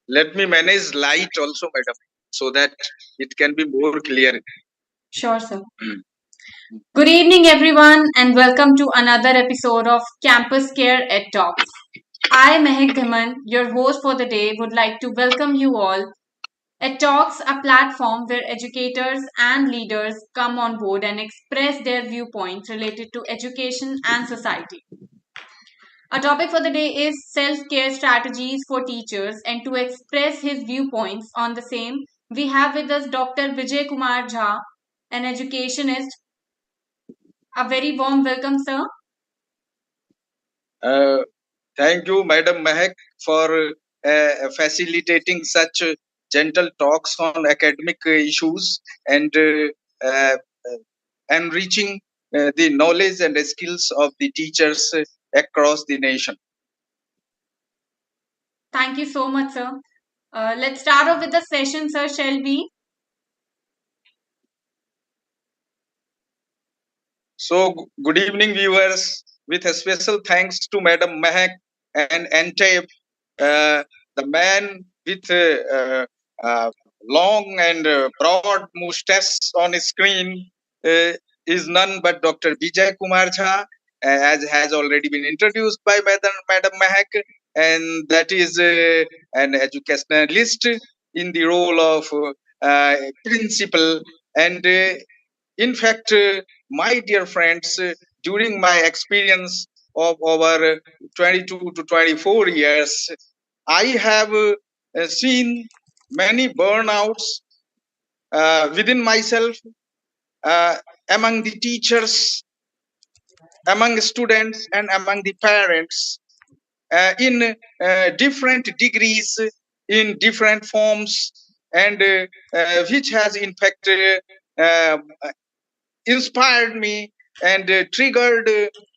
Let me manage light also, madam, so that it can be more clear. Sure, sir. Good evening, everyone, and welcome to another episode of CampusCare EdTalks. I, Mehak Dhiman, your host for the day, would like to welcome you all. EdTalks, a platform where educators and leaders come on board and express their viewpoints related to education and society. Our topic for the day is self-care strategies for teachers, and to express his viewpoints on the same, we have with us Dr. Vijay Kumar Jha, an educationist. A very warm welcome, sir. Thank you, Madam Mehak, for facilitating such gentle talks on academic issues and enriching the knowledge and the skills of the teachers across the nation. Thank you so much, sir. Let's start off with the session, sir, shall we? So, good evening, viewers. With a special thanks to Madam Mehak and Antep, the man with long and broad mustache on his screen is none but Dr. Vijay Kumar Jha, as has already been introduced by Madam Mehak, and that is an educationalist in the role of principal. And in fact, my dear friends, during my experience of over 22 to 24 years, I have seen many burnouts within myself, among the teachers, among students, and among the parents, in different degrees, in different forms, and which has in fact inspired me and triggered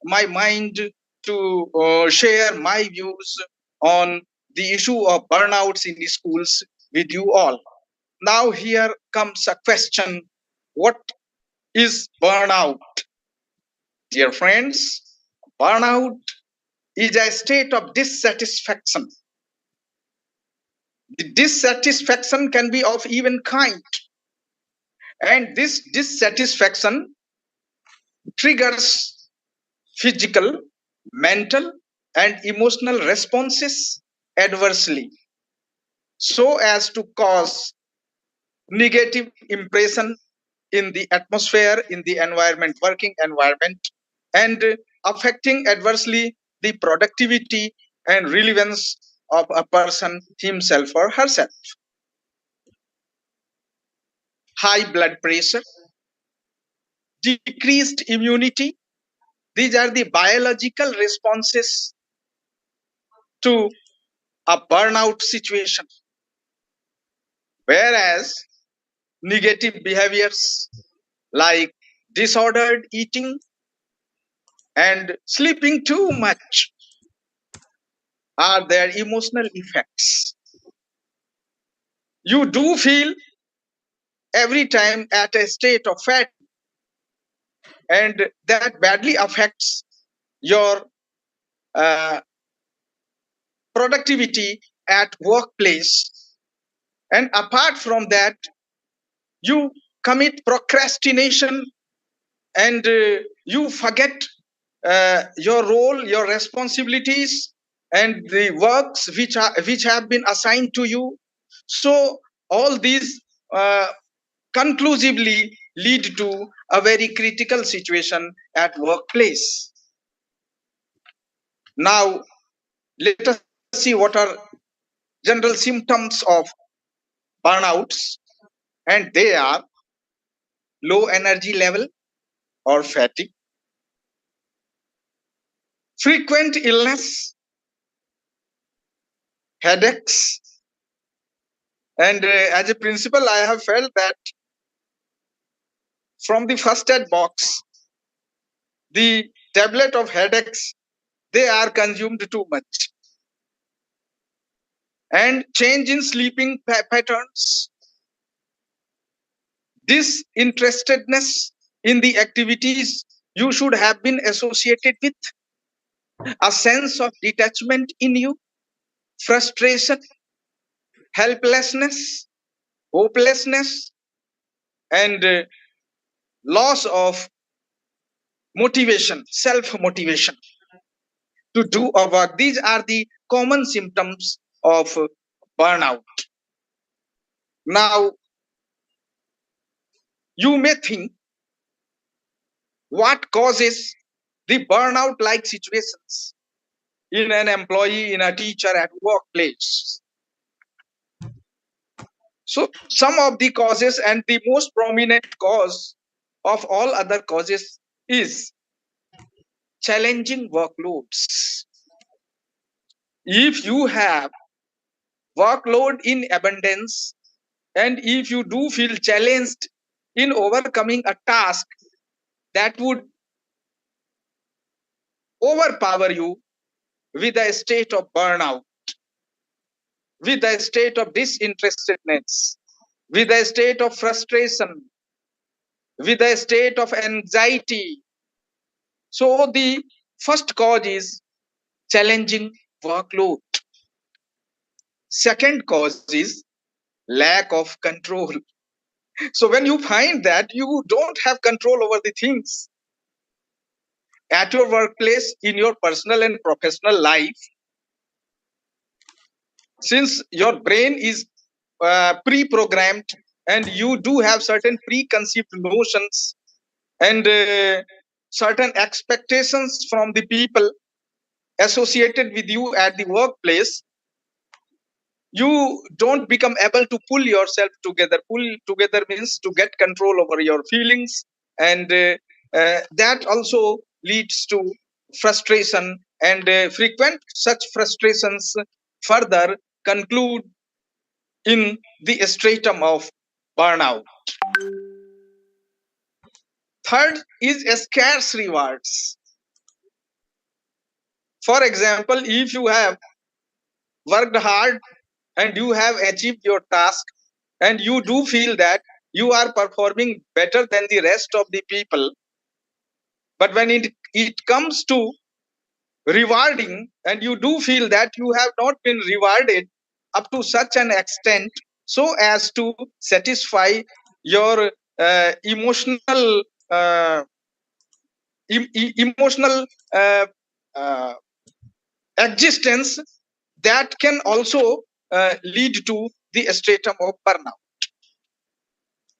my mind to share my views on the issue of burnouts in the schools with you all. Now, here comes a question: what is burnout? Dear friends, burnout is a state of dissatisfaction. The dissatisfaction can be of even kind, and this dissatisfaction triggers physical, mental, and emotional responses adversely, so as to cause negative impression in the atmosphere, in the environment, working environment, and affecting adversely the productivity and relevance of a person himself or herself. High blood pressure, decreased immunity, these are the biological responses to a burnout situation. Whereas negative behaviors like disordered eating and sleeping too much are their emotional effects. You do feel every time at a state of fatigue, and that badly affects your uh, productivity at workplace. And apart from that, you commit procrastination and you forget your role, your responsibilities, and the works which have been assigned to you. So all these conclusively lead to a very critical situation at workplace. Now, let us see what are general symptoms of burnouts, and they are low energy level or fatigue, frequent illness, headaches, and as a principal, I have felt that from the first aid box, the tablet of headaches, they are consumed too much. And change in sleeping patterns, disinterestedness in the activities you should have been associated with, a sense of detachment in you, frustration, helplessness, hopelessness, and loss of motivation, self-motivation to do a work. These are the common symptoms of burnout. Now, you may think, what causes the burnout like situations in an employee, in a teacher, at workplace? So some of the causes, and the most prominent cause of all other causes, is challenging workloads. If you have workload in abundance, and if you do feel challenged in overcoming a task that would overpower you, with a state of burnout, with a state of disinterestedness, with a state of frustration, with a state of anxiety. So the first cause is challenging workload. Second cause is lack of control. So when you find that you don't have control over the things at your workplace, in your personal and professional life, since your brain is pre-programmed, and you do have certain preconceived notions and certain expectations from the people associated with you at the workplace, you don't become able to pull yourself together. Pull together means to get control over your feelings, and that also leads to frustration, and frequent such frustrations further conclude in the stratum of burnout. Third is scarce rewards. For example, if you have worked hard and you have achieved your task, and you do feel that you are performing better than the rest of the people, but when it comes to rewarding, and you do feel that you have not been rewarded up to such an extent so as to satisfy your emotional emotional uh, uh, existence, that can also lead to the stratum of burnout.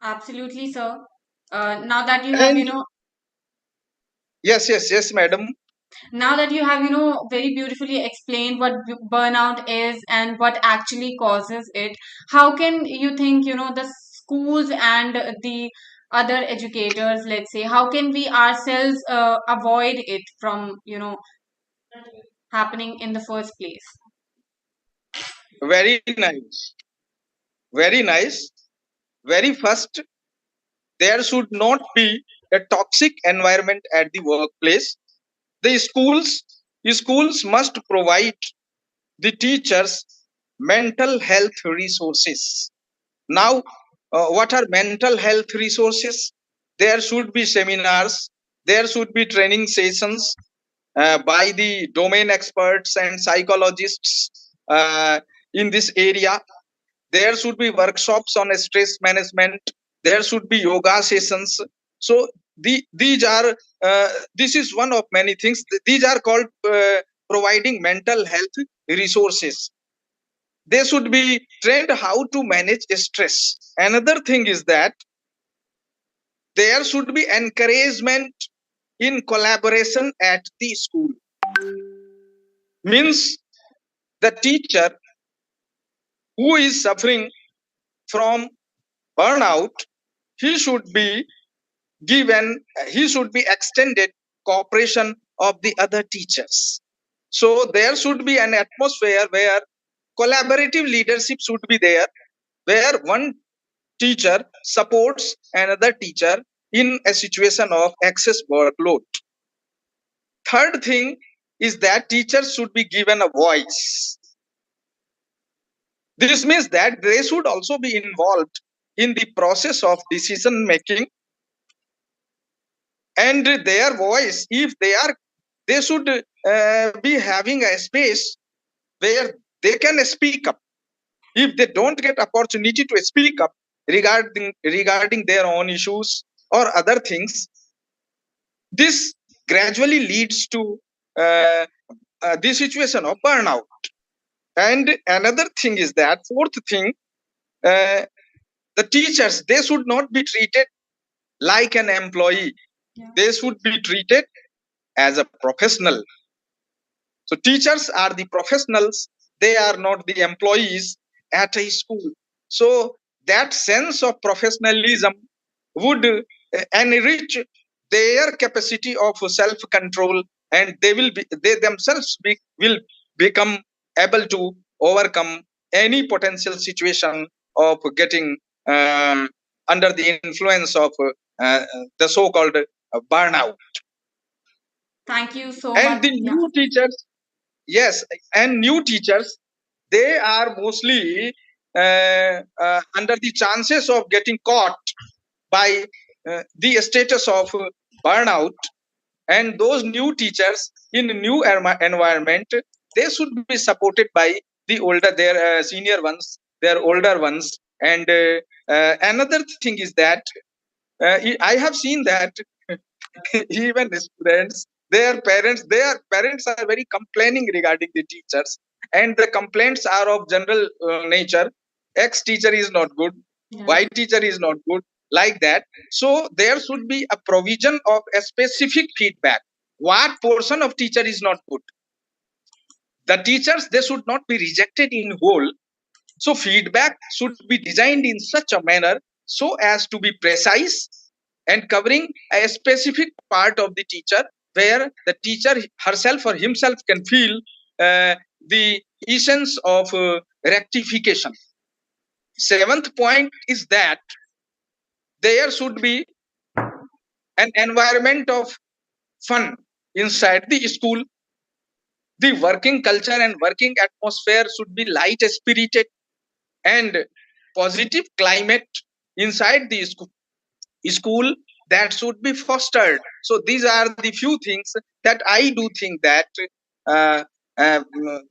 Absolutely, sir. Now that you have, And yes, madam. now that you have, very beautifully explained what burnout is and what actually causes it, how can you think, the schools and the other educators, let's say, how can we ourselves avoid it from, happening in the first place? Very nice. Very nice. Very first, there should not be a toxic environment at the workplace. The schools must provide the teachers mental health resources. Now, what are mental health resources? There should be seminars, there should be training sessions by the domain experts and psychologists in this area. There should be workshops on stress management. There should be yoga sessions. So these are this is one of many things. These are called providing mental health resources. They should be trained how to manage stress. Another thing is that there should be encouragement in collaboration at the school. Means the teacher who is suffering from burnout, he should be he should be extended cooperation of the other teachers. So there should be an atmosphere where collaborative leadership should be there, where one teacher supports another teacher in a situation of excess workload. Third thing is that teachers should be given a voice. This means that they should also be involved in the process of decision making, and their voice, if they should be having a space where they can speak up. if they don't get opportunity to speak up regarding their own issues or other things, this gradually leads to the situation of burnout. And another thing is that, fourth thing, the teachers, they should not be treated like an employee. They should be treated as a professional. So teachers are the professionals, they are not the employees at a school. So that sense of professionalism would enrich their capacity of self control, and they themselves will become able to overcome any potential situation of getting under the influence of the so called burnout. Thank you so And much. the Yeah. new teachers, yes, and new teachers, they are mostly under the chances of getting caught by the status of burnout. And those new teachers in a new environment, they should be supported by their senior ones, their older ones. And another thing is that I have seen that even students, their parents are very complaining regarding the teachers, and the complaints are of general nature. X teacher is not good, Yeah. Y teacher is not good, like that. So there should be a provision of a specific feedback. What portion of teacher is not good? The teachers, they should not be rejected in whole. So feedback should be designed in such a manner so as to be precise and covering a specific part of the teacher, where the teacher herself or himself can feel the essence of rectification. Seventh point is that there should be an environment of fun inside the school. The working culture and working atmosphere should be light spirited and positive climate inside the school, that should be fostered. So these are the few things that I do think that uh,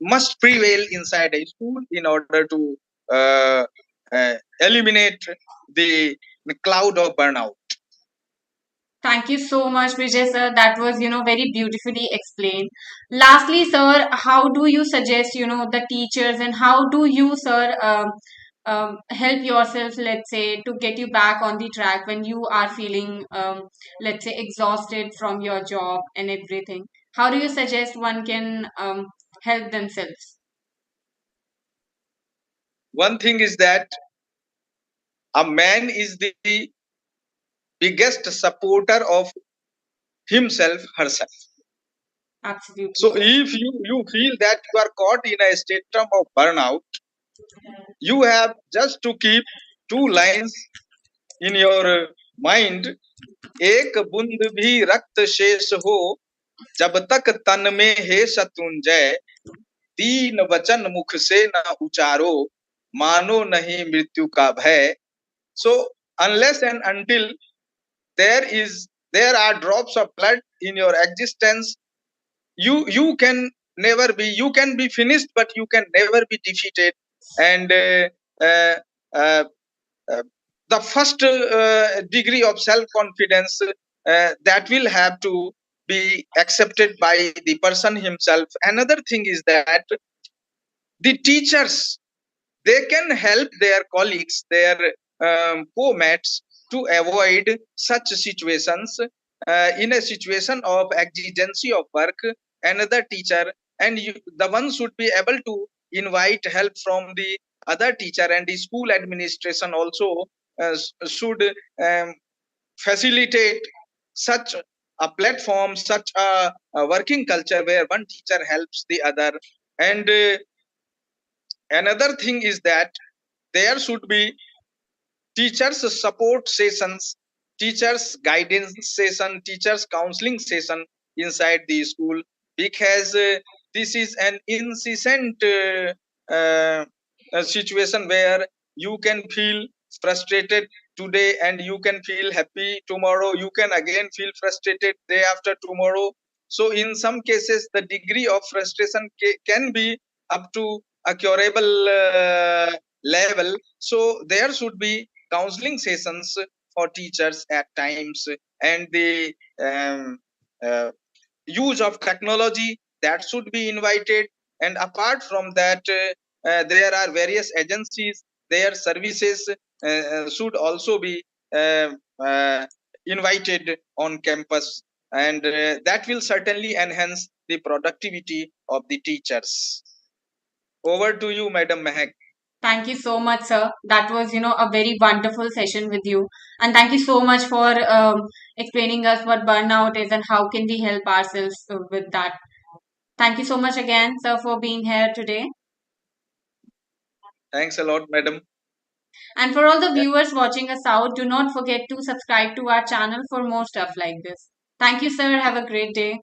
must prevail inside a school in order to uh, eliminate the cloud of burnout. Thank you so much, Vijay sir. That was, very beautifully explained. Lastly, sir, how do you suggest, the teachers, and how do you, sir, help yourself, let's say, to get you back on the track when you are feeling, let's say, exhausted from your job and everything? How do you suggest one can help themselves? One thing is that a man is the biggest supporter of himself, herself. Absolutely. So if you feel that you are caught in a state of burnout, you have just to keep two lines in your mind. एक बूंद भी रक्त शेष हो, जब तक तन में है शत्रुंजय, तीन वचन मुख से न उचारो, मानो नहीं मृत्यु का भय. So unless and until there are drops of blood in your existence, you can never be, you can be finished, but you can never be defeated. And uh, uh, uh, the first degree of self confidence that will have to be accepted by the person himself. Another thing is that the teachers, they can help their colleagues, their co-mates, to avoid such situations. In a situation of exigency of work, another teacher and the one should be able to invite help from the other teacher, and the school administration also should facilitate such a platform, such a working culture where one teacher helps the other. And another thing is that there should be teachers support sessions, teachers guidance session, teachers counseling session inside the school, because this is an incessant situation where you can feel frustrated today and you can feel happy tomorrow, you can again feel frustrated day after tomorrow. So in some cases the degree of frustration can be up to a curable level. So there should be counseling sessions for teachers at times, and the use of technology that should be invited. And apart from that, there are various agencies, their services should also be uh, uh, invited on campus, and that will certainly enhance the productivity of the teachers. Over to you, Madam Mehak. Thank you so much, sir. That was, a very wonderful session with you. And thank you so much for explaining us what burnout is and how can we help ourselves with that. Thank you so much again, sir, for being here today. Thanks a lot, Madam. And for all the viewers watching us out, do not forget to subscribe to our channel for more stuff like this. Thank you, sir. Have a great day.